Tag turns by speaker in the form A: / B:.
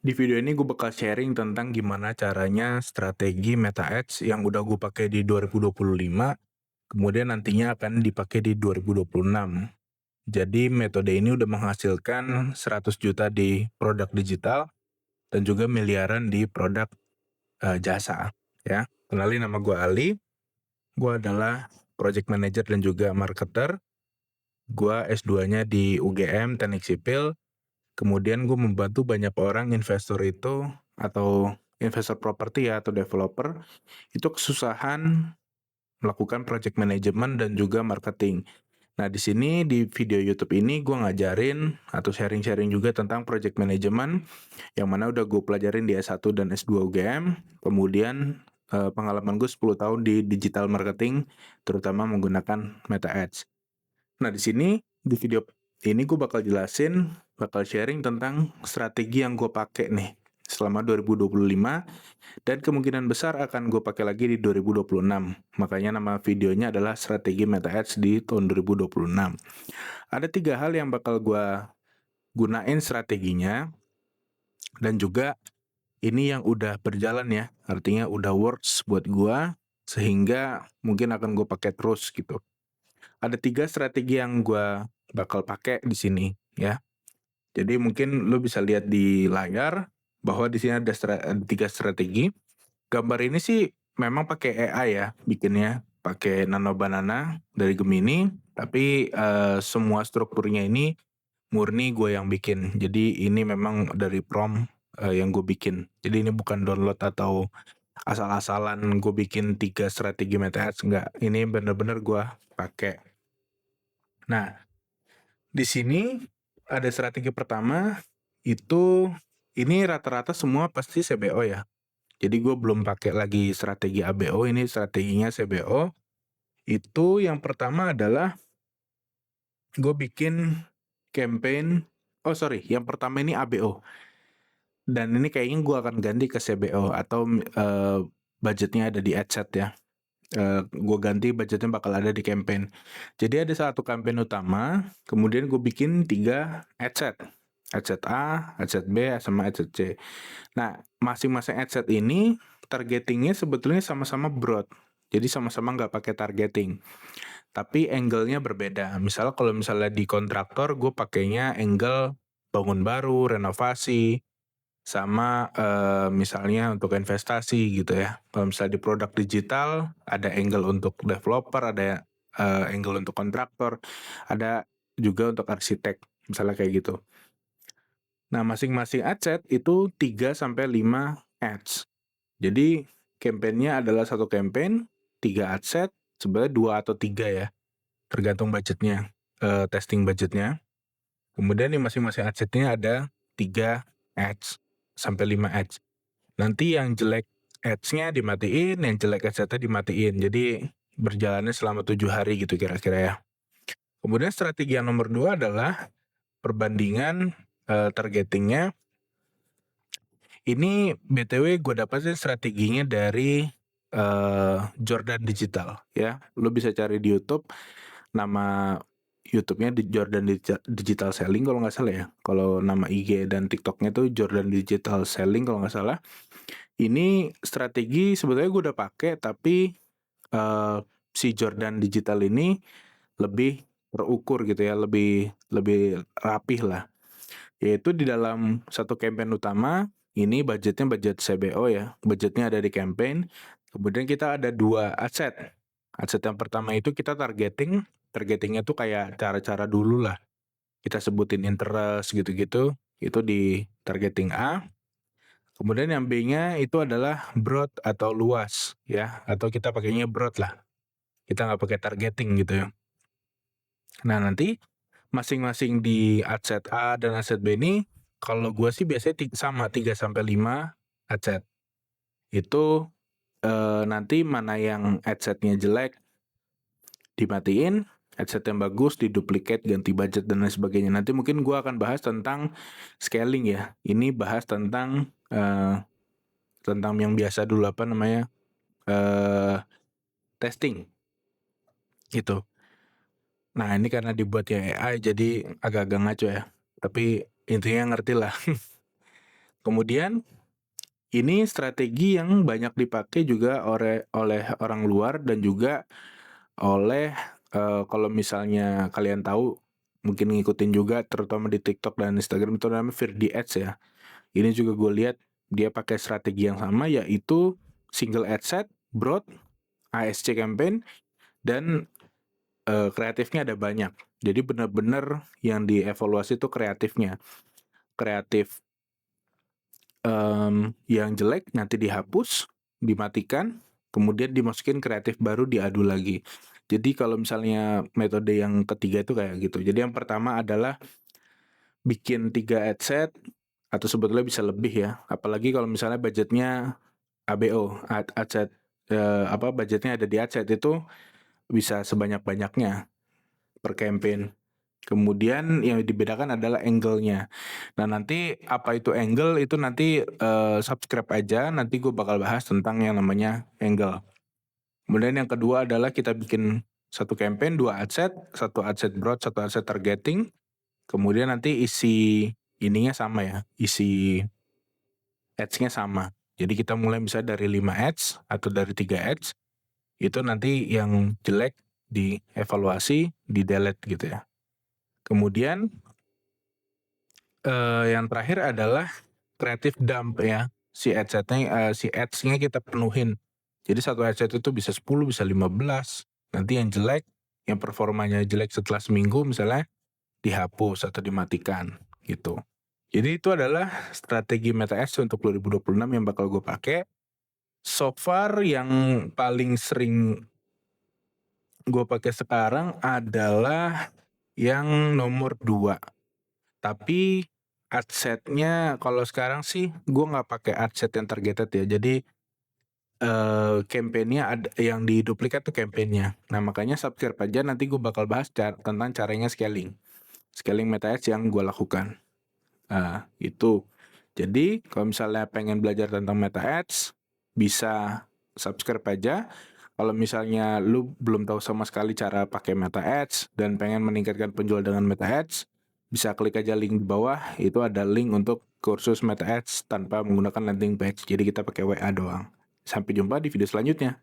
A: Di video ini gue bakal sharing tentang gimana caranya strategi Meta Ads yang udah gue pakai di 2025, kemudian nantinya akan dipakai di 2026. Jadi metode ini udah menghasilkan 100 juta di produk digital dan juga miliaran di produk jasa. Ya, kenalin, nama gue Ali. Gue adalah project manager dan juga marketer. Gue S2-nya di UGM Teknik Sipil. Kemudian gue membantu banyak orang investor itu atau investor properti ya atau developer itu kesusahan melakukan project management dan juga marketing. Nah, di sini di video YouTube ini gue ngajarin atau sharing-sharing juga tentang project management yang mana udah gue pelajarin di S1 dan S2 UGM. Kemudian pengalaman gue 10 tahun di digital marketing terutama menggunakan Meta Ads. Nah, di sini di video ini gue bakal sharing tentang strategi yang gue pakai nih selama 2025 dan kemungkinan besar akan gue pakai lagi di 2026. Makanya nama videonya adalah strategi Meta Ads di tahun 2026. Ada 3 hal yang bakal gue gunain strateginya dan juga ini yang udah berjalan ya, artinya udah works buat gue sehingga mungkin akan gue pakai terus gitu. Ada 3 strategi yang gue bakal pakai di sini ya. Jadi mungkin lo bisa lihat di layar bahwa di sini ada 3 strategi. Gambar ini sih memang pakai AI ya bikinnya, pakai Nano Banana dari Gemini, tapi semua strukturnya ini murni gue yang bikin. Jadi ini memang dari prompt yang gue bikin. Jadi ini bukan download atau asal-asalan gue bikin 3 strategi Meta Ads, enggak. Ini bener-bener gue pakai. Nah, di sini ada strategi pertama itu ini rata-rata semua pasti CBO ya. Jadi gue belum pakai lagi strategi ABO, ini strateginya CBO. Itu yang pertama adalah gue bikin campaign. Oh sorry, yang pertama ini ABO. Dan ini kayaknya gue akan ganti ke CBO atau budgetnya ada di adset ya. Gue ganti budgetnya bakal ada di campaign. Jadi ada satu campaign utama, kemudian gue bikin 3 adset. Adset A, adset B, sama adset C. Nah, masing-masing adset ini targetingnya sebetulnya sama-sama broad. Jadi sama-sama nggak pakai targeting. Tapi angle-nya berbeda. Misalnya kalau misalnya di kontraktor, gue pakainya angle bangun baru, renovasi, sama misalnya untuk investasi gitu ya. Kalau misalnya di produk digital ada angle untuk developer, ada angle untuk kontraktor, ada juga untuk arsitek, misalnya kayak gitu. Nah, masing-masing adset itu 3 sampai 5 ads. Jadi campaign-nya adalah satu campaign, 3 adset, sebenarnya 2 atau 3 ya, tergantung budgetnya, testing budgetnya. Kemudian di masing-masing adsetnya ada 3 ads sampai 5 ads. Nanti yang jelek ads-nya dimatiin, yang jelek adsetnya dimatiin. Jadi berjalannya selama 7 hari gitu kira-kira ya. Kemudian strategi yang nomor 2 adalah perbandingan targetingnya. Ini BTW gue dapetin strateginya dari Jordan Digital ya. Lo bisa cari di YouTube, nama YouTube-nya di Jordan Digital Selling kalau nggak salah ya. Kalau nama IG dan TikTok-nya tuh Jordan Digital Selling kalau nggak salah. Ini strategi sebetulnya gue udah pakai, tapi si Jordan Digital ini lebih terukur gitu ya, lebih rapih lah. Yaitu di dalam satu campaign utama, ini budgetnya budget CBO ya, budgetnya ada di campaign. Kemudian kita ada 2 adset. Adset yang pertama itu kita targetingnya tuh kayak cara-cara dulu lah. Kita sebutin interest gitu-gitu, itu di targeting A. Kemudian yang B-nya itu adalah broad atau luas ya, atau kita pakainya broad lah. Kita nggak pakai targeting gitu ya. Nah, nanti masing-masing di adset A dan adset B ini, kalau gue sih biasanya sama 3 sampai 5 adset. Itu nanti mana yang adsetnya jelek dimatiin, adset yang bagus diduplikat, ganti budget dan lain sebagainya. Nanti mungkin gue akan bahas tentang scaling ya. Ini bahas tentang yang biasa dulu apa namanya, testing gitu. Nah, ini karena dibuat ya AI jadi agak-agak ngaco ya. Tapi intinya ngerti lah. Kemudian ini strategi yang banyak dipakai juga oleh orang luar dan juga oleh kalau misalnya kalian tahu mungkin ngikutin juga terutama di TikTok dan Instagram itu namanya Virdi Ads ya. Ini juga gue lihat dia pakai strategi yang sama yaitu single ad set, broad, ASC campaign dan kreatifnya ada banyak. Jadi benar-benar yang dievaluasi itu kreatifnya. Kreatif yang jelek nanti dihapus, dimatikan, kemudian dimasukin kreatif baru diadu lagi. Jadi kalau misalnya metode yang ketiga itu kayak gitu. Jadi yang pertama adalah bikin 3 ad set atau sebetulnya bisa lebih ya. Apalagi kalau misalnya budgetnya ABO, ad set budgetnya ada di ad set itu bisa sebanyak-banyaknya per campaign. Kemudian yang dibedakan adalah angle-nya. Nah nanti apa itu angle itu nanti subscribe aja, nanti gue bakal bahas tentang yang namanya angle. Kemudian yang kedua adalah kita bikin satu campaign, 2 ad set, 1 ad set broad, 1 ad set targeting. Kemudian nanti isi ininya sama ya, isi ads-nya sama. Jadi kita mulai misalnya dari 5 ads atau dari 3 ads, itu nanti yang jelek dievaluasi, di delete gitu ya. Kemudian yang terakhir adalah creative dump ya. Si ads-nya kita penuhin. Jadi satu ad set itu bisa 10, bisa 15. Nanti yang jelek, yang performanya jelek setelah seminggu misalnya dihapus atau dimatikan gitu. Jadi itu adalah strategi Meta Ads untuk 2026 yang bakal gue pakai. So far yang paling sering gue pakai sekarang adalah yang nomor 2. Tapi adsetnya kalau sekarang sih gue nggak pakai adset yang targeted ya. Jadi campaign-nya ada yang diduplikat tuh campaign-nya. Nah makanya subscribe aja, nanti gue bakal bahas tentang caranya scaling Meta Ads yang gue lakukan. Nah itu. Jadi kalau misalnya pengen belajar tentang Meta Ads bisa subscribe aja. Kalau misalnya lu belum tahu sama sekali cara pakai Meta Ads dan pengen meningkatkan penjual dengan Meta Ads, bisa klik aja link di bawah, itu ada link untuk kursus Meta Ads tanpa menggunakan landing page. Jadi kita pakai WA doang. Sampai jumpa di video selanjutnya.